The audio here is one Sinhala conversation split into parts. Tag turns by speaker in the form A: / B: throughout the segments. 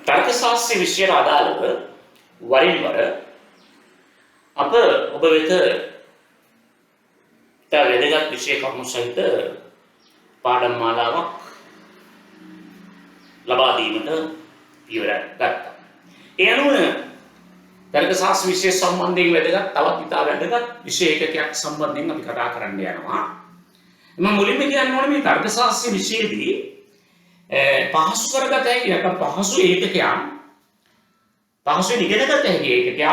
A: තර්ක ශාස්ත්‍ර විෂයට අදාළව වරින් වර අප ඔබ වෙත තව වැදගත් විෂය කරුණු සහිත පාඩම් මාලාවක් ලබා දීමට පියවර ගත්තා. ඒ අනුව තර්ක ශාස්ත්‍ර විෂය සම්බන්ධයෙන් වැදගත් තවත් ඉතා වැදගත් විෂය එකකයක් සම්බන්ධයෙන් අපි කතා කරන්න යනවා. මම මුලින්ම කියන්න ඕනේ මේ තර්ක ශාස්ත්‍ර විෂයේදී පහසු කරගත හැකි නැත්නම් පහසු ඒකකයන් පහසුවෙන් ඉගෙනගත හැකි ඒකකයන්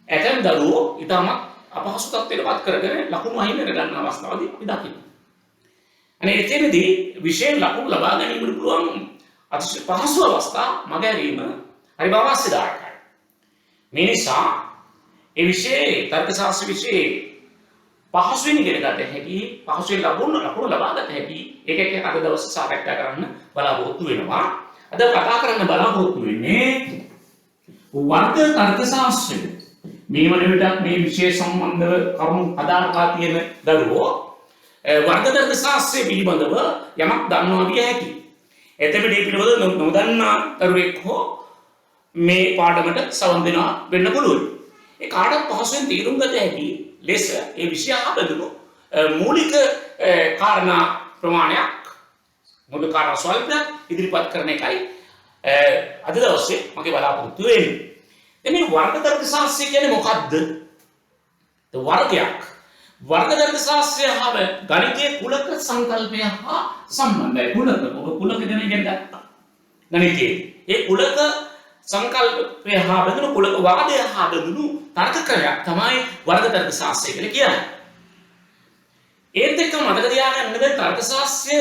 A: ඇතැම් දරුවෝ ඊටම අපහසු තත්ත්වයට පත් කරගෙන ලකුණු අහිමි කර ගන්න අවස්ථාවදී අපි දකිනවා. අනේ එතනදී විශේෂ ලකුණු ලබා ගැනීමට පුළුවන් අතිශය පහසු අවස්ථා මගහැරීම හරිම අවශ්‍යදායකයි. මේ නිසා ඒ විෂයේ තර්ක ශාස්ත්‍ර විෂයේ පහසුවෙන් ඉගෙන ගන්න හැකි පහසුවෙන් ලකුණු ලබා ගන්න හැකි ඒකක අද දවසේ සාකච්ඡා කරන්න බලාපොරොත්තු වෙනවා. අද කතා කරන්න බලාපොරොත්තු වෙන්නේ වර්ග තර්ක ශාස්ත්‍රය. මේ වන විටත් මේ විෂය සම්බන්ධව කරුණු අදාළවා තියෙන දරුවෝ වර්ග තර්ක ශාස්ත්‍රය පිළිබඳව යමක් දන්නවා විය හැකියි. එතකොට මේ පිළිබඳව නොදන්නා දරුවෙක් හෝ මේ පාඩමට සවන් දෙනවා වෙන්න පුළුවන්. ඒ කාටත් පහසුවෙන් තේරුම් ගත හැකි ලෙස ඒ විෂය ආබඳුණු මූලික කාරණා ප්‍රමාණයක් මොකද කාරණා ස්වල්පයක් ඉදිරිපත් කරන එකයි අද දවසේ මගේ බලාපොරොත්තු වෙන්නේ. මේ වර්ග තර්ක ශාස්ත්‍රය කියන්නේ මොකක්ද? වර්ගයක්. වර්ග තර්ක ශාස්ත්‍රය හා ගණිතයේ කුලක සංකල්පය හා සම්බන්ධයි. ඔබ කුලක ගැන ඉගෙන ගත්තා. ගණිතයේ ඒ කුලක සංකල්පය හා බඳුණු කුලක වාදය හා බඳුණු තර්ක ක්‍රමයක් තමයි වර්ග තර්ක ශාස්ත්‍රය කියලා කියන්නේ. ඒත් එක්ක මතක තියාගන්න බෑ තර්ක ශාස්ත්‍රය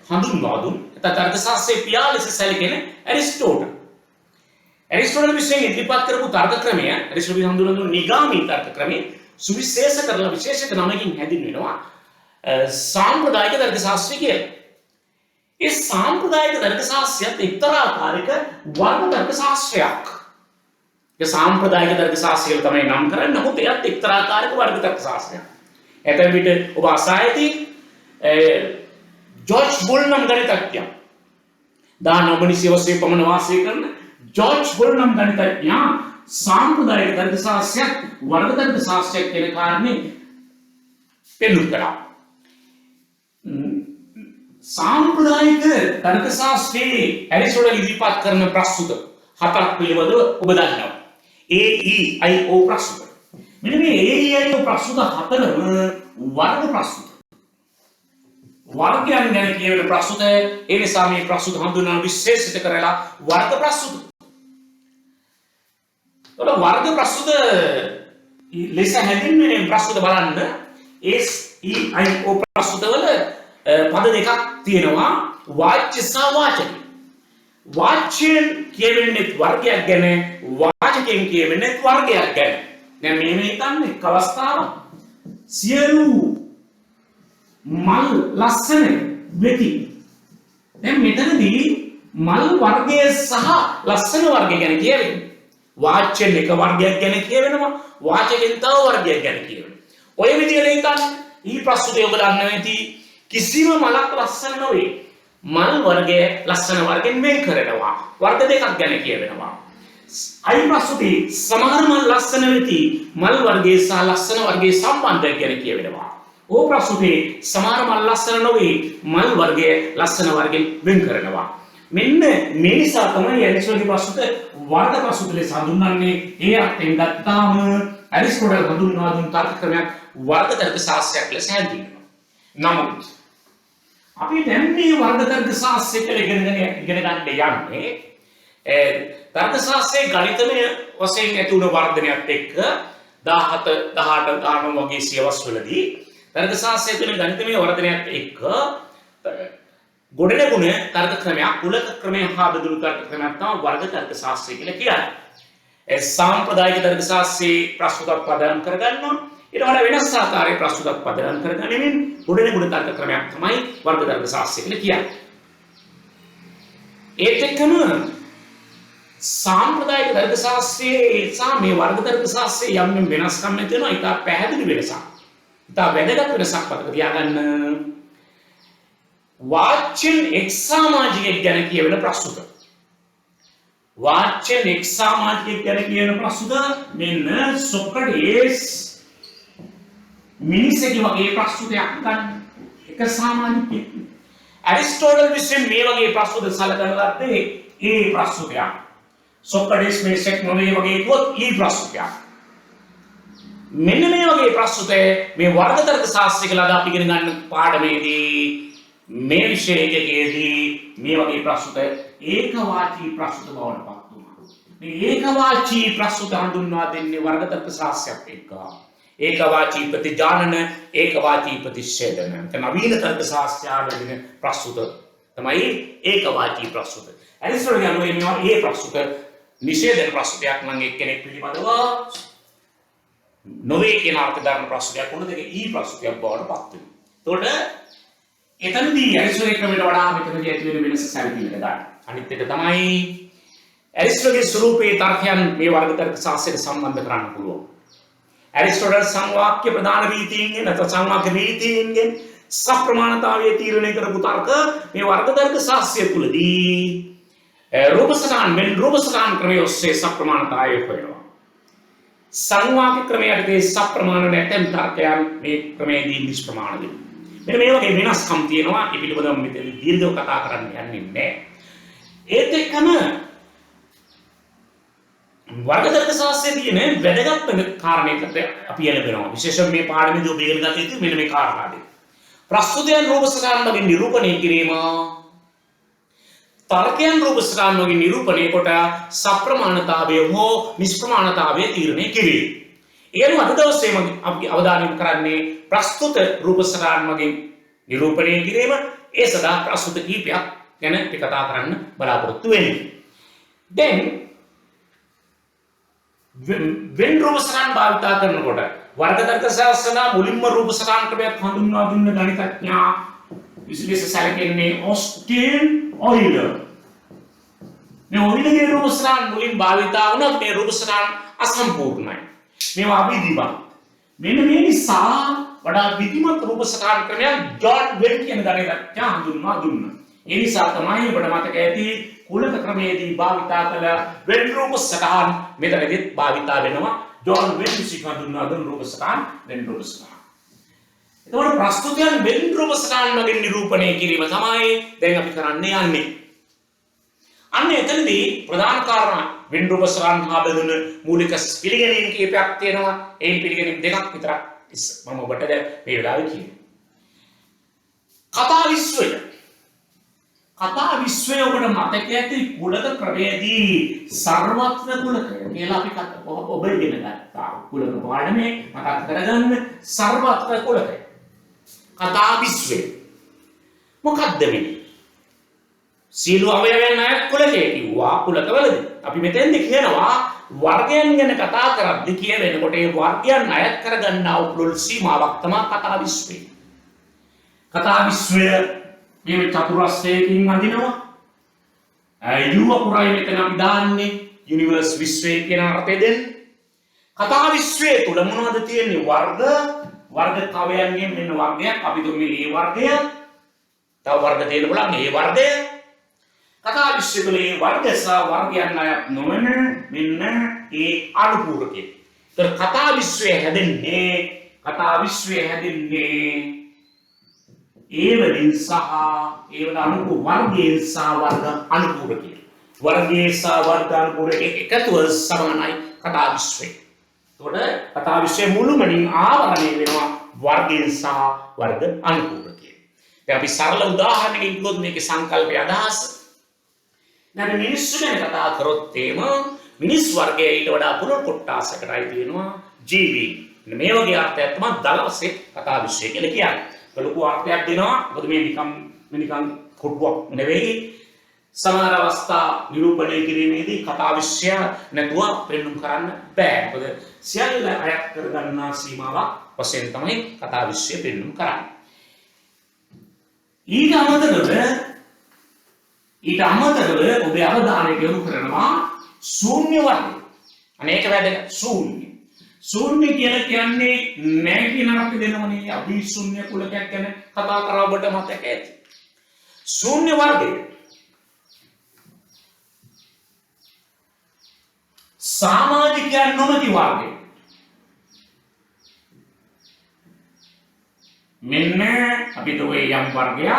A: හඳුන්වා දුන් තර්ක ශාස්ත්‍රයේ පියා ලෙස සැලකෙන ඇරිස්ටෝටල්. ඇරිස්ටෝටල් විසින් ඉදිරිපත් කරපු තර්ක ක්‍රමය ඇරිස්ටෝටල් හඳුන්වන නිගාමී තර්ක ක්‍රමය සුවිශේෂ කරලා විශේෂිත නමකින් හැඳින්වෙනවා සාම්ප්‍රදායික තර්ක ශාස්ත්‍රය කියලා. ඒ සාම්ප්‍රදායික තර්ක ශාස්ත්‍රයත් එක්තරා ආකාරයක වර්ග තර්ක ශාස්ත්‍රයක්. ඒ සාම්ප්‍රදායික තර්ක ශාස්ත්‍රය තමයි නම් කරන්නේ. නමුත් එයත් එක්තරා ආකාරයක වර්ග තර්ක ශාස්ත්‍රයක්. එතන විට ඔබ අසා ඇති ජෝර්ජ් බුල් නම් ගණිතඥයා 19 වෙනි සියවසේ පමණ වාසය කරන ජෝර්ජ් බුල් නම් ගණිතඥයා සාම්ප්‍රදායික තර්ක ශාස්ත්‍රයක් වර්ග තර්ක ශාස්ත්‍රයක් කියන කාරණේ පෙන්වු කරා. සාම්ප්‍රදායික තර්ක ශාස්ත්‍රයේ ඇරිස්ටෝටල් ඉදිරිපත් කරන ප්‍රස්තුත හතරක් පිළිබඳව ඔබ දන්නවා. AEIO ප්‍රස්තුත. මෙන්න මේ AEIO ප්‍රස්තුත හතරම වර්ග ප්‍රස්තුත. වර්ගයන් ගැන කියවෙන ප්‍රස්තුත ඒ නිසා මේ ප්‍රස්තුත හඳුන්වන විශේෂිත කරලා වර්ග ප්‍රස්තුත. වර්ග ප්‍රස්තුත ලෙස හැඳින්වෙන ප්‍රස්තුත බලන්න AEIO ප්‍රස්තුතවල පද දෙකක් තියෙනවා වාච්‍ය සහ වාචක. වාච්‍යයෙන් කියවෙන්නේ වර්ගයක් ගැන වාචකයෙන් කියවෙන්නේ වර්ගයක් ගැන. දැන් මෙහෙම හිතන්න එක් අවස්ථාවක් සියලු මල් ලස්සන වෙති. දැන් මෙතනදී මල් වර්ගය සහ ලස්සන වර්ගය ගැන කියවෙන්නේ. වාච්‍යෙන් එක වර්ගයක් ගැන කියවෙනවා වාචකෙන් තව වර්ගයක් ගැන කියවෙනවා. ඔය විදිහට හිතන්න ඊ ප්‍රස්තුතය ඔබ දන්නවා ඇති කිසිම මලක් ලස්සන නොවේ. මල් වර්ගය ලස්සන වර්ගෙන් වෙන් කරනවා. වර්ග දෙකක් ගැන කියවෙනවා. අයි ප්‍රස්තුතේ සමහර මල් ලස්සන වෙති මල් වර්ගයේ සහ ලස්සන වර්ගයේ සම්බන්ධය ගැන කියවෙනවා. ඕ ප්‍රස්තුතේ සමහර මල් ලස්සන නොවේ මල් වර්ගය ලස්සන වර්ගෙන් වෙන් කරනවා. මෙන්න මේ නිසා තමයි ඇරිස්ටෝටල් ප්‍රස්තුත වර්ග ප්‍රස්තුත ලෙස හඳුන්වන්නේ. ඒ අර්ථයෙන් ගත්තාම ඇරිස්ටෝටල් හඳුන්වා දුන් තර්ක ක්‍රමයක් වර්ග තර්ක ශාස්ත්‍රයක් ලෙස හැඳින්වෙනවා. නමුත් අපි දැන් මේ වර්ග තර්ක ශාස්ත්‍රය කියලා ඉගෙන ගන්න යන්නේ තර්ක ශාස්ත්‍රයේ ගණිතමය වශයෙන් ඇති වුණ වර්ධනයත් එක්ක 17 18 19 වගේ සියවස්වලදී තර්ක ශාස්ත්‍රයේ තියෙන ගණිතමය වර්ධනයත් එක්ක ගොඩනැගුණ තර්ක ක්‍රමයක් කුලක ක්‍රමයක් හා බෙදුණු තර්ක ක්‍රමයක් තමයි වර්ග තර්ක ශාස්ත්‍රය කියලා කියන්නේ. ඒ සාම්ප්‍රදායික තර්ක ශාස්ත්‍රයේ ප්‍රස්තුතක් පදනම් කරගන්නවා. ඊට වඩා වෙනස් ආකාරයේ ප්‍රස්තුතක් පදනම් කරගැනීමෙන් ගොඩනැගුණ තර්ක ක්‍රමයක් තමයි වර්ග තර්ක ශාස්ත්‍රය කියලා කියන්නේ. ඒත් එක්කම සාම්ප්‍රදායික තර්ක ශාස්ත්‍රයේ සහ මේ වර්ග තර්ක ශාස්ත්‍රයේ යම් වෙනස්කම් ඇති වෙනවා. ඒක පැහැදිලි වෙනසක්. ඉතා වැදගත් වෙනසක් මතක තියාගන්න. වාච්‍යයෙන් එක් සමාජිකයෙක් ගැන කියවෙන ප්‍රස්තුත. වාච්‍ය එක් සමාජිකයෙක් ගැන කියන ප්‍රස්තුත මෙන්න සොක්‍රටිස් මිනිසෙක් වගේ ප්‍රස්තුතයක් ගන්න. එක සාමාන්‍යයෙක්. ඇරිස්ටෝටල් විසින් මේ වගේ ප්‍රස්තුත සලකන ලද්දේ ඒ ප්‍රස්තුතයක්. සොක්‍රටිස් මිනිසෙක් නොවේ වගේ කිව්වොත් ඊ ප්‍රස්තුතයක්. මෙන්න මේ වගේ ප්‍රස්තුතය මේ වර්ග තර්ක ශාස්ත්‍රය කියලා අපි ඉගෙන ගන්න පාඩමේදී මේ විෂය එකකදී මේ වගේ ප්‍රස්තුත ඒකවාචී ප්‍රස්තුත බවට පත් වුණා. මේ ඒකවාචී ප්‍රස්තුත හඳුන්වා දෙන්නේ වර්ග තර්ක ශාස්ත්‍රයත් එක්ක. ඒකවාචී ප්‍රතිජානන ඒකවාචී ප්‍රතිෂේධන. නවීන තර්ක ශාස්ත්‍රයේදී ප්‍රස්තුත තමයි ඒකවාචී ප්‍රස්තුත. ඇරිස්ටෝටල් කියනවා මේවා ඒ ප්‍රස්තුත නිෂේධන ප්‍රස්තුතයක් නම් එක්කෙනෙක් පිළිබඳව නොවේ කියන අර්ථ ධර්ම ප්‍රස්තුතයක් වුණ දෙක ඊ ප්‍රස්තුතයක් බවට පත් වෙනවා. එතකොට එතනදී ඇරිස්ටෝටල් ක්‍රමයට වඩා මෙතනදී ඇති වෙන වෙනස සැලකිලිට ගන්න. අනිත් එක තමයි ඇරිස්ටෝටල්ගේ ස්වරූපයේ තර්කයන් මේ වර්ග තර්ක ශාස්ත්‍රයට සම්බන්ධ කරන්න පුළුවන්. ඇරිස්ටෝටල් සංවාක්‍ය ප්‍රධාන රීතීන්ගෙන් නැත්නම් සංවාක්‍ය රීතීන්ගෙන් සප්‍රමාණතාවයේ තීරණය කරපු තර්ක මේ වර්ග තර්ක ශාස්ත්‍රය තුලදී රූපසටහන් ක්‍රමයේ ඔස්සේ සප්‍රමාණතාවය හොයනවා. සංවාක්‍ය ක්‍රමයේදී සප්‍රමාණ නැත්නම් තර්කයන් මේ ක්‍රමයේදී නිෂ්ප්‍රමාණ වෙනවා. මෙන්න මේ වගේ වෙනස්කම් තියෙනවා. ඒ පිළිබඳව මෙතන දීර්ඝව කතා කරන්න යන්නේ නැහැ. ඒත් එක්කම වර්ග තර්ක ශාස්ත්‍රයේ තියෙන වැදගත්ම කාරණයකට අපි එළඹෙනවා. විශේෂයෙන් මේ පාඩමේදී ඔබ ඉගෙන ගන්න යුතු මෙන්න මේ කාරණා දෙක. ප්‍රස්තුතයන් රූපසටහන් වලින් නිරූපණය කිරීම තර්කයන් රූපසටහන් වලින් නිරූපණය කොට සප්‍රමාණතාවය හෝ නිෂ්ප්‍රමාණතාවය තීරණය කිරීම. ඒකම අද දවසේ අපි අවධානය යොමු කරන්නේ ප්‍රස්තුත රූපසටහන් වලින් නිරූපණය කිරීම. ඒ සඳහා ප්‍රස්තුත කීපයක් ගැන අපි කතා කරන්න බලාපොරොත්තු වෙන්නේ. දැන් වෙන් රූපසටහන් භාවිත කරනකොට වර්ග තර්ක ශාස්ත්‍රය මුලින්ම රූපසටහන් ක්‍රමයක් හඳුන්වා දුන්න ගණිතඥයා විශේෂ සැලකෙන්නේ ඔස්ටින් ඔයිලර්. මේ ඔයිලර්ගේ රූපසටහන් මුලින් භාවිත වුණා මේ රූපසටහන් අසම්පූර්ණයි. මේවා අවිධිමත්. මෙන්න මේ නිසා වඩා විධිමත් රූපසටහන් ක්‍රමයක් ජෝන් වෙන් කියන ගණිතඥයා හඳුන්වා දුන්නා. ඒ නිසා තමයි ඔබට මතක ඇති කුලක ක්‍රමයේදී භාවිත කළ වෙන් රූපසටහන් මෙතනදිත් භාවිත වෙනවා. ජෝන් වෙන් විසින් හඳුන්වා දුන් රූපසටහන් වෙන් රූපසටහන්. එතකොට ප්‍රස්තුතයන් වෙන් රූපසටහන් වලින් නිරූපණය කිරීම තමයි දැන් අපි කරන්න යන්නේ. අන්න එතනදී ප්‍රධාන කාරණා වෙන් රූපසටහන් හා බෙදුන මූලික පිළිගැනීම් කීපයක් තියෙනවා. ඒ පිළිගැනීම් දෙකක් විතරක් මම ඔබට මේ වෙලාවේ කියනවා. කතා විශ්වය ඔබට මතක ඇති කුලක ක්‍රමයේදී සර්වත්‍ර කුලකය කියලා අපි ඔබ ඉගෙන ගත්තා. කුලක පාඩමේ මතක් කරගන්න සර්වත්‍ර කුලකය. කතා විශ්වය මොකක්ද මේ? සීල අවයවයන් අයත් කුලකය කිව්වා කුලකවලදී. අපි මෙතෙන්දී කියනවා වර්ගයන් ගැන කතා කරද්දී කියවෙනකොට ඒ වර්ගයන් අයත් කරගන්නා වූ පුළුල් සීමාවක් තමයි කතා විශ්වය. කතා විශ්වය මේ චතුරස්‍රයකින් අඳිනවා. යුව පුරයි මෙතන අපි දාන්නේ යුනිවර්ස් විශ්වය කියන අර්ථය දෙන්න. කතා විශ්වය තුල මොනවද තියෙන්නේ? වර්ග කවයන්ගෙන් මෙන්න වර්ගයක් අපි දුන්නේ මේ වර්ගය. තව වර්ග තියෙන බලන්න මේ වර්ගය. කතා විශ්වය තුල මේ වර්ග සහ වර්ගයන් අයත් නොවන මෙන්න ඒ අනුපූරකය. ඒතර කතා විශ්වය හැදෙන්නේ ඒවලින් සහ ඒවල අනුකූල වර්ගයෙන් සහ වර්ග අනුපූරකය. වර්ගයේ සහ වර්ග අනුපූරක එකතුව සමානයි කතා විශ්වය. එතකොට කතා විශ්වය මුළුමනින් ආවරණය වෙනවා වර්ගයෙන් සහ වර්ග අනුපූරකය. දැන් අපි සරල උදාහරණයකින් කිව්වොත් මේකේ සංකල්පය අදහස. දැන් මිනිස්සු ගැන කතා කරොත් එහෙම මිනිස් වර්ගයේ ඊට වඩා පුරල් කොටසකටයි තියෙනවා ජීවි. මේ වගේ අර්ථයක් තමයි දල වශයෙන් කතා විශ්වය කියලා කියන්නේ. ලොකු අර්ථයක් දෙනවා. මොකද මේ නිකන් කොටුවක් නෙවෙයි. සමහර අවස්ථා නිරූපණය කිරීමේදී කතා විශ්ය නැතුව පෙන්වන්න කරන්න බෑ. මොකද සියල්ල අයත් කරගන්නා සීමාවක් වශයෙන් තමයි කතා විශ්ය පෙන්වන්න කරන්නේ. ඊට අමතරව ඔබේ අවධානය යොමු කරනවා ශූන්‍ය වර්ගය. අනේක වැදගත් ශූන්‍ය. ශූන්‍ය කියලා කියන්නේ නැහැ කියන අර්ථය දෙනවනේ. අපි ශූන්‍ය කුලකයක් ගැන කතා කරා ඔබට මතක ඇති. ශූන්‍ය වර්ගය සමාජිකයන් නොමැති වර්ගය. මෙන්න අපිට ඔය යම් වර්ගයක්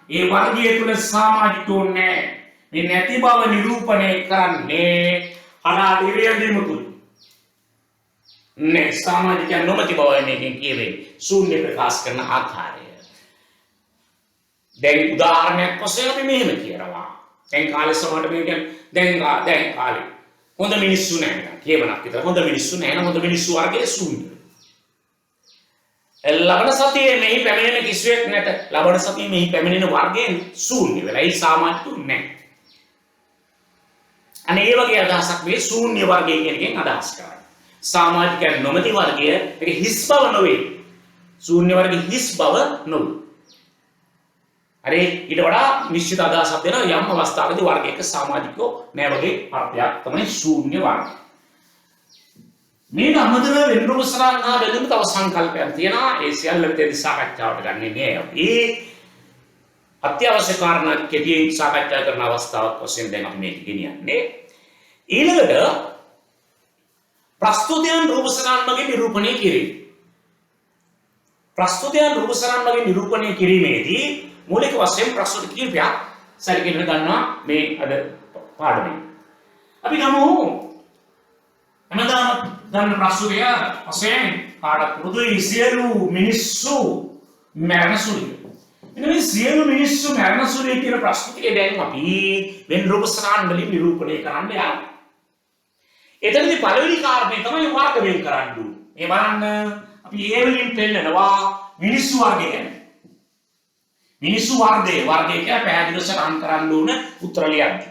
A: ඒ වර්ගය තුල සමාජිකයෝ නැහැ. මේ නැති බව නිරූපණය කරන්නේ අනාදිරියදීම තුල. නේ සමාජිකයන් නොමැති බව මේකෙන් කියවෙන්නේ. ශූන්‍ය ප්‍රකාශ කරන ආකාරය. දැන් උදාහරණයක් වශයෙන් අපි මෙහෙම කියනවා. දැන් කාලේ සමහරට මේ කියන්නේ දැන් කාලේ හොඳ මිනිස්සු නැහැ. කියවනක් විතර හොඳ මිනිස්සු නැහැ. හොඳ මිනිස්සු වර්ගයේ ශූන්‍ය. ලබන සතියේ මෙහි පැමිණෙන කිසිවෙක් නැත. ලබන සතියේ මෙහි පැමිණෙන වර්ගයෙන් ශූන්‍ය වෙලා. ඒ සාමාජිකු නැහැ. අනේ ඒ වගේ අදහසක් මේ ශූන්‍ය වර්ගය කියන එකෙන් අදහස් කරන්නේ. සාමාජිකයන් නොමැති වර්ගය ඒක හිස් බව නොවේ. ශූන්‍ය වර්ගයේ හිස් බව නොවේ. අර ඊට වඩා නිශ්චිත අදහසක් දෙන යම් අවස්ථාවකදී වර්ගයක සමාජිකයෝ නෑ වගේ අර්ථයක් තමයි ශූන්‍ය වර්ගය. මේක අමතර වෙන රූපසරණ හා බැලුම් තව සංකල්පයක් තියෙනවා. ඒ සියල්ල විතර සාකච්ඡාවට ගන්නේ නෑ. ඒ අත්‍යවශ්‍ය කාරණා කෙටියෙන් සාකච්ඡා කරන අවස්ථාවක් වශයෙන් දැන් අපි මේක ගෙනියන්නේ. ඊළඟට ප්‍රස්තුතයන් රූපසරණ මගින් නිරූපණය කිරීම. ප්‍රස්තුතයන් රූපසරණ මගින් නිරූපණය කිරීමේදී මූලික වශයෙන් ප්‍රස්තුත කීපයක් සැලකෙන්න ගන්නවා මේ අද පාඩමේ. අපි ගමු හැමදාම ගන්න ප්‍රස්තුතය වශයෙන් පාඩක පුරුදුයි සියලු මිනිස්සු මරණ සුළුයි. මෙන්න මේ සියලු මිනිස්සු මරණ සුළුයි කියන ප්‍රස්තුතය දැන් අපි වෙන රූපසරණ වලින් නිරූපණය කරන්න යනවා. එතනදී පළවෙනි කාරණේ තමයි වර්ග වෙන් කරන්න ඕනේ. මේ බලන්න අපි ඒ වලින් පෙන්නනවා මිනිස්සු වර්ගය ගැන. මිනිස්සු වර්ගය කියලා පැහැදිලිව සටහන් කරන්න ඕන උත්තර ලියන්න.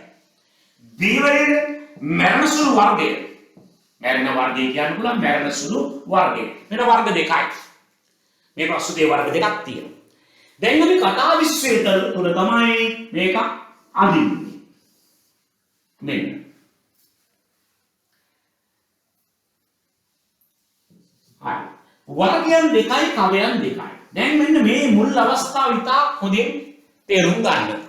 A: දීවලින් මරණ සුළු වර්ගය. මරණ වර්ගය කියන්න පුළුවන් මරණ සුළු වර්ගය. මෙන්න වර්ග දෙකයි. මේ ප්‍රස්තුතයේ වර්ග දෙකක් තියෙනවා. දැන් අපි කතා විශ්වයට තුන තමයි මේක අඳින්නේ. මෙන්න වර්ගයන් දෙකයි කවයන් දෙකයි. දැන් මෙන්න මේ මුල් අවස්ථාව ඉතා හොඳින් තේරුම් ගන්න.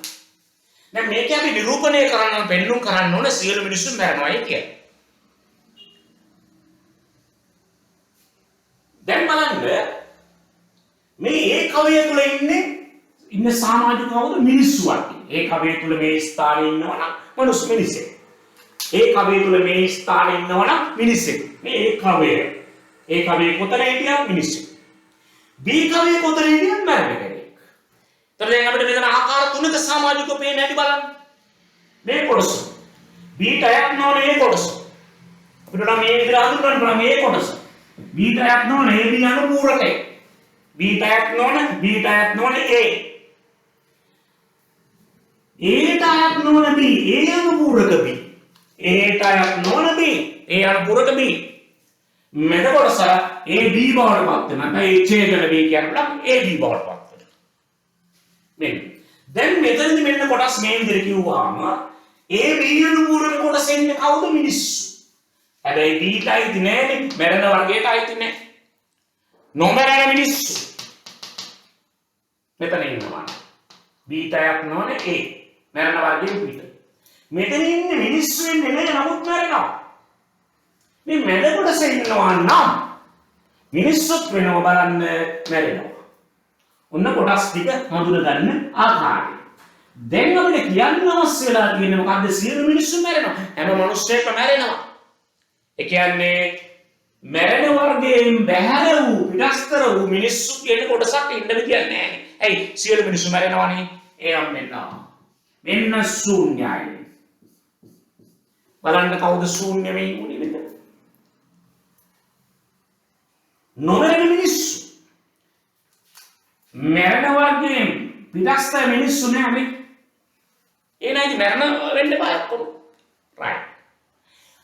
A: දැන් මේක අපි නිරූපණය කරන්න පෙන්නුම් කරන්න ඕන සියලු මිනිස්සු මරණවායි කියලා. දැන් බලන්න මේ ඒ කවය තුල ඉන්න සමාජික කවුද මිනිස්සු වර්ගය. ඒ කවය තුල මේ ස්ථානයේ ඉන්නවනම් මනුස්ස මිනිස්සෙක්. ඒ කවය තුල මේ ස්ථානයේ ඉන්නවනම් මිනිස්සෙක්. මේ ඒ කවය ඒ කවයේ කොතන හිටියත් මිනිස්සු. B කවයේ කොතන හිටියත් මරණ කෙනෙක්. ඒතර දැන් අපිට මෙතන ආකාර තුනක සමාජිකව පේන්න ඇති බලන්න. මේ කොටස. B ටයක් නොවන මේ කොටස. අපිට නම් මේ විදිහට හඳුන්වන්න පුළුවන් මේ කොටස. B ටයක් නොවන AB අනුපූරකය. B ටයක් නොවන A. A ටයක් නොවන B. A අනුපූරක B. A ටයක් නොවන B. A අනුපූරක B. මෙද කොටස AB බවට පත් වෙනවා. ඒ ඡේදන B කියන බ්ලොක් AB බවට පත් වෙනවා. මෙන්න. දැන් මෙතනදි මෙන්න කොටස් මේ විදිහට කිව්වහම AB අනුපූරක කොටස එන්නේ කවුද මිනිස්සු. හැබැයි B ටයි නෑනේ මරණ වර්ගයට අයිති නෑ. නොමරණ මිනිස්සු. මෙතන ඉන්නවා. B ටයක් නොනේ A මරණ වර්ගයෙන් පිට. මෙතන ඉන්නේ මිනිස්සු වෙන්නේ නෑ නමුත් මරනවා. මේ මැද කොටස ඉන්නවා නම් මිනිස්සුත් වෙනව බලන්න මැරෙනවා. ඔන්න කොටස් ටික හඳුන ගන්න ආකාරය. දැන් අපිට කියන්න අවශ්‍ය වෙලා තියෙන්නේ මොකද්ද? සියලු මිනිස්සු මැරෙනවා. හැම මිනිස්සෙක්ම මැරෙනවා. ඒ කියන්නේ මැරෙන වර්ගයෙන් බැහැර වූ පිටස්තර වූ මිනිස්සු කියන කොටසක් ඉන්න විදියක් නැහැ. ඇයි? සියලු මිනිස්සු මැරෙනවනේ. ඒනම් මෙන්න ශූන්‍යයි. බලන්න කවුද ශූන්‍ය වෙන්නේ මෙතන? නොමරණ මිනිස්සු. මරණ වර්ගයෙන් පිටස්ත මිනිස්සු නෑනේ. ඒ නැති මරණ වෙන්න බයක් කොහොමද? රයිට්.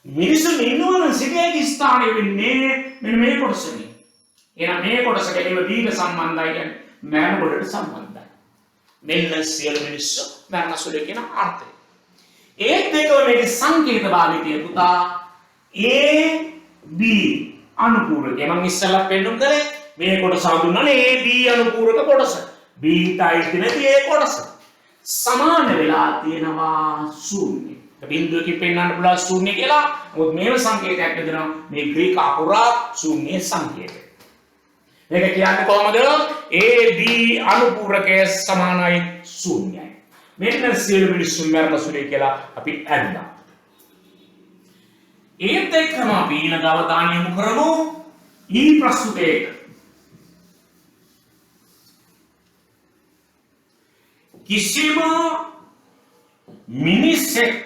A: මිනිස්සු ඉන්නවනම් සිටේ ස්ථානයේ වෙන්නේ මෙන්න මේ කොටසනේ. එහෙනම් මේ කොටස ගැනීම දීර්ඝ සම්බන්ධයි කියන්නේ මරණ කොටට සම්බන්ධයි. මෙන්න සියලු මිනිස්සු මරණ සුළු කියන අර්ථය. ඒත් දෙකම මේක සංකේත භාවිතය පුතා A B අනුපූරකය. මම ඉස්සෙල්ලා පෙන්නු කරේ මේ කොටස හඳුන්වන්නේ A B අනුපූරක කොටස. B ටයි නැති ඒ කොටස. සමාන වෙලා තියෙනවා ශූන්‍ය. බිඳුවකින් පෙන්වන්න පුළුවන් ශූන්‍ය කියලා. මොකද මේව සංකේතයක් දෙනවා මේ ග්‍රීක අකුරා ශූන්‍ය සංකේතය. මේක කියන්නේ කොහොමද? AB අනුපූරකය සමානයි ශූන්‍යයි. මෙන්න සියලු මිනිස්සු මරණ සුළි කියලා අපි අඳිනවා. ඒත් එක්කම අපි ඊළඟ අවධානය යොමු කරමු ඊ ප්‍රස්තුතයක. කිසිම මිනිසෙක්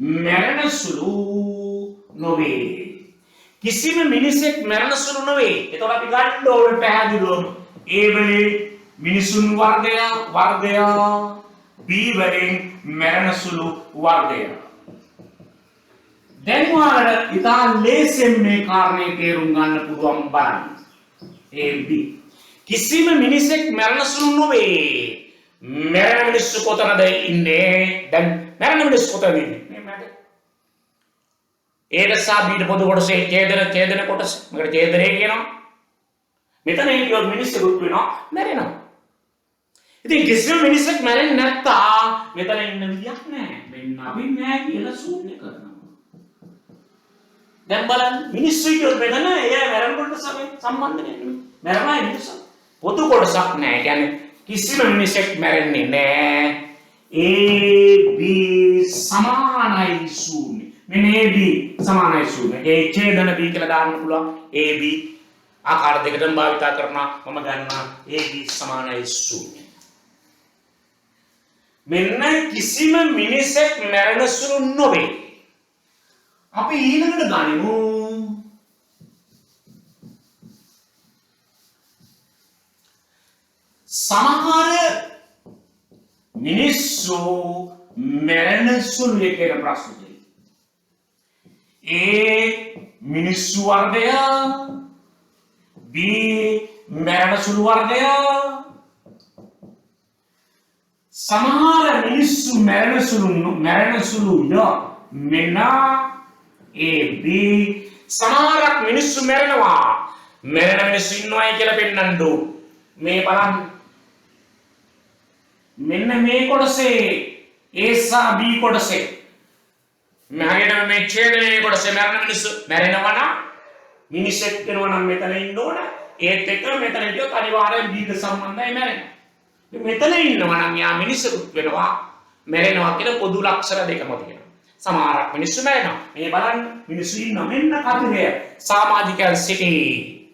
A: මරණ සුළු නොවේ. කිසිම මිනිසෙක් මරණ සුළු නොවේ. එතකොට අපි ගන්න ඕනේ පැහැදිලිවම A වලින් මිනිසුන් වර්ගය B වලින් මරණ සුළු වර්ගය. දැන් ඔයාලට ඉතා ලේසියෙන් මේ කාරණේ තේරුම් ගන්න පුළුවන් බලන්න. A B කිසිම මිනිසෙක් මරණ සුළු නොවේ. මරණ මිනිස්සු කොතනද ඉන්නේ? දැන් මරණ මිනිස්සු කොතනද ඉන්නේ? මේ මැද. ඒද සාබීට පොදු කොටසේ ඡේදන කොටස. මේකට ඡේදනය කියනවා. මෙතන හිටියොත් මිනිස්සුත් වෙනවා මැරෙනවා. ඉතින් කිසිම මිනිසෙක් මැරෙන්නේ නැත්තා මෙතන ඉන්න විදියක් නැහැ. මෙන්න අපි නෑ කියලා ශූන්‍ය කරනවා. දැන් බලන්න මිනිස්සු හිටියොත් මෙතන එයා මැරෙන කොට සම්බන්ධ නැහැ. මැරෙනවා මිනිස්සු. පොදු කොටසක් නැහැ. කියන්නේ කිසිම මිනිසෙක් මැරෙන්නේ නැහැ. A B සමානයි ශූන්‍ය. මෙන්න A B සමානයි ශූන්‍ය. ඒ ඡේදන B කියලා දාන්න පුළුවන්. A B ආකාර දෙකකින් භාවිත කරනවා. මම ගන්නවා A B සමානයි ශූන්‍ය. මෙන්න කිසිම මිනිසෙක් මැරෙන සුළු නොවේ. අපි ඊළඟට ගනිමු සමහර මිනිස්සු මැරෙන සුළු කියන ප්‍රශ්නේ. A මිනිස්සු වර්ගය B මැරෙන සුළු වර්ගය. සමහර මිනිස්සු මැරෙන සුළු මෙන්න A B සමහරක් මිනිස්සු මැරෙනවා. මැරෙන මිනිස්සු ඉන්නවයි කියලා පෙන්නන්න ඕ. මේ බලන්න. මෙන්න මේ කොටසේ A සහ B කොටසේ මහගෙන මේ ඡේදනයේ කොටසේ මැරෙන මිනිස්සු මැරෙනවා නම් මිනිස්සෙක් වෙනවා නම් මෙතන ඉන්න ඕන. ඒත් එක්ක මෙතන හිටියොත් අනිවාර්යෙන් B ට සම්බන්ධයි මැරෙනවා. මෙතන ඉන්නවා නම් යා මිනිස්සුත් වෙනවා මැරෙනවා කියන පොදු ලක්ෂණ දෙකම තියෙනවා. සමහරක් මිනිස්සු මැරෙනවා. මේ බලන්න මිනිස්සු ඉන්නවා. මෙන්න කතරය සමාජිකයන් සිටි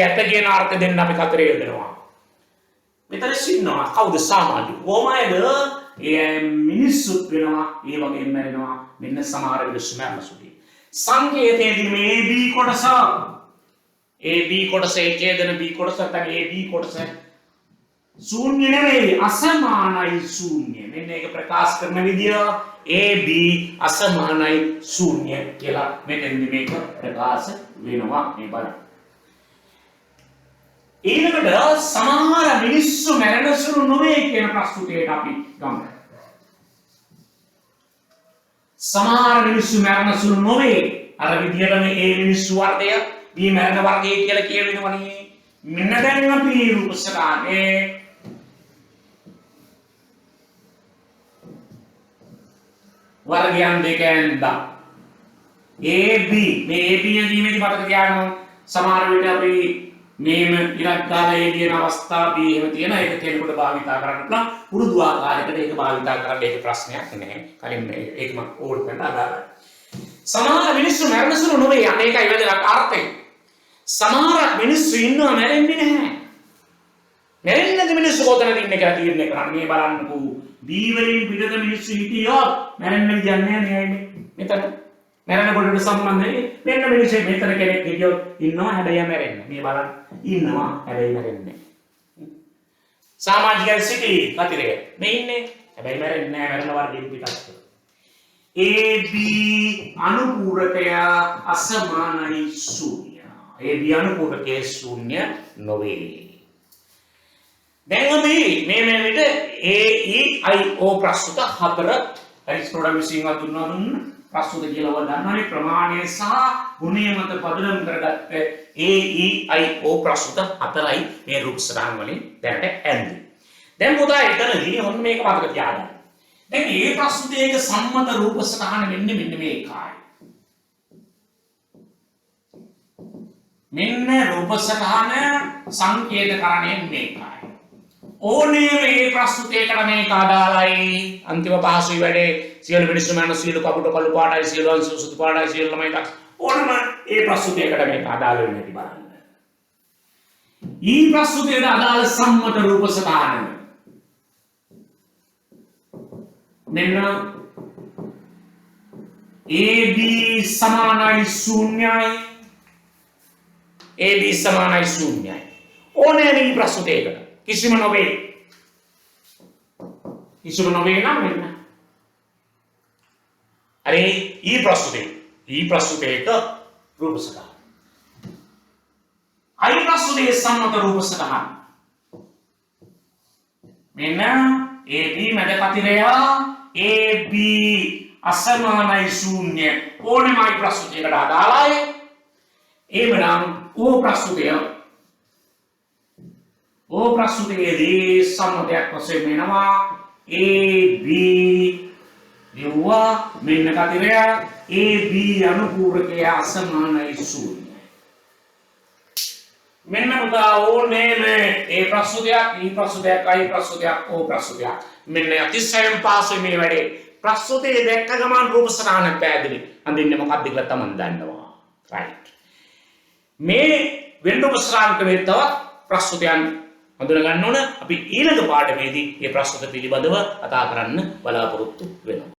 A: ඇත කියන අර්ථ දෙන්න අපි කතරේ යොදනවා. මෙතන ඉන්නවා කවුද සමාජික? කොහොමද? ඒ මිනිස්සුත් වෙනවා ඒ වගේම මැරෙනවා. මෙන්න සමහර මිනිස්සු මැරෙන සුළුයි. සංකේතයේදී මේ AB කොටස ඡේදන B කොටස තමයි AB කොටස ශූන්‍ය නෙවෙයි අසමානයි ශූන්‍ය. මෙන්න ඒක ප්‍රකාශ කරන විදිය AB අසමානයි ශූන්‍ය කියලා මෙතෙන්දි මේක ප්‍රකාශ වෙනවා. මේ බලන්න. ඊළඟට සමහර මිනිස්සු මැරෙන සුළු නොවේ කියන ප්‍රස්තුතයට අපි ගමු. සමහර මිනිස්සු මැරෙන සුළු නොවේ. අර විදියට මේ A මිනිස්සු වර්ගය B මැරෙන වර්ගය කියලා කියවෙනවනේ. මෙන්න දැන් අපි රූපසකාගේ වර්ගයන් දෙකෙන් දා AB මේ AB යදීමේදී මතක තියාගන්න සමහර විට අපි මේම ඉරක් දාලා A කියන අවස්ථා B එහෙම තියෙන ඒක කෙනෙකුට භාවිතා කරන්න පුළුවන් පුරුදු ආකාරයකට ඒක භාවිතා කරන්න ඒක ප්‍රශ්නයක් නෑ කලින් ඒක මම ඕල් කරලා අදාළයි සමහර මිනිස්සු මරණ සුළු නොවේ අනේකයි වැදගත් අර්ථය සමහර මිනිස්සු ඉන්නවා මැරෙන්නේ නැහැ මැරෙන්නේ නැති මිනිස්සු කොතනද ඉන්නේ කියලා තීරණය කරන්න මේ බලන්නකෝ B වලින් පිටත මිනිස්සු හිටියොත් මැරෙන්නේ කියන්නේ නෑ මෙතන මැරෙන කොටට සම්බන්ධයි මෙන්න මිනිස්සු මෙතන කෙනෙක් හිටියොත් ඉන්නවා හැබැයි මැරෙන්නේ මේ බලන්න ඉන්නවා හැබැයි මැරෙන්නේ සමාජික සිටි කතරේ මේ ඉන්නේ හැබැයි මැරෙන්නේ නෑ මැරෙන වර්ගයෙන් පිටත් AB අනුපූරකය අසමානයි ශූන්‍ය AB අනුපූරකයේ ශූන්‍ය නොවේ දැන් අපි මේ විදිහට A E I O ප්‍රස්තුත හතර අරිස්ටෝටල් විසින් අඳුන්වා දුන්න ප්‍රස්තුත කියලා වදාන්නේ ප්‍රමාණය සහ ගුණය මත පදනම් කරගත්ත A E I O ප්‍රස්තුත හතරයි මේ රූප සටහන් වලින් දැනට ඇඳි. දැන් පුතා එතනදී ඔන්න මේක මතක තියාගන්න. දැන් මේ ප්‍රස්තුතයක සම්මත රූප සටහන වෙන්නේ මෙන්න මේකයි. මෙන්න රූප සටහන සංකේතකරණය මේකයි. ඕනේ මේ ප්‍රස්තුතයකට මේක අදාළයි. අන්තිම පහසුයි වැඩේ. සියලු මිනිස්සු මන සියලු කපුට කළු පාටයි සියලු අංශු සුදු පාටයි සියලු ළමයි දක්ෂ ඕනම ඒ ප්‍රස්තුතයකට මේක අදාළ වෙන්නේ නැති බලන්න. ඊ ප්‍රස්තුතයට අදාළ සම්මත රූප සටහන මෙන්න AB සමානයි ශූන්‍යයි AB සමානයි ශූන්‍යයි ඕනේ මේ ප්‍රස්තුතයකට කිසිම නොවේ නම් මෙන්න අර ඊ ප්‍රස්තුතයක රූප සටහන I ප්‍රස්තුතයේ සම්මත රූප සටහන මෙන්න AB මැද කතිරය AB අසමානයි ශූන්‍ය ඕනෙම I ප්‍රස්තුතයකට අදාළයි. එhmenan O ප්‍රස්තුතයේදී සම්මතයක් වශයෙන් වෙනවා AB යුවා මෙන්න කතිරය AB අනුපූරකය අසමානයි ශූන්‍ය. මෙන්න පුතා ඕනේ මේ ප්‍රස්තුතයක් ඊ ප්‍රස්තුතයක් I ප්‍රස්තුතයක් O ප්‍රස්තුතයක් මෙන්න අතිශයින් පාසුයි මේ වැඩේ. ප්‍රස්තුතයේ දැක්ක ගමන් රූප සටහන පැහැදිලි. අඳින්නේ මොකක්ද කියලා තමන් දන්නවා. රයිට්. මේ වෙන රූප සටහන් ක්‍රමයේ තවත් ප්‍රස්තුතයන් හඳුනා ගන්න ඕන. අපි ඊළඟ පාඩමේදී මේ ප්‍රස්තුත පිළිබඳව කතා කරන්න බලාපොරොත්තු වෙනවා.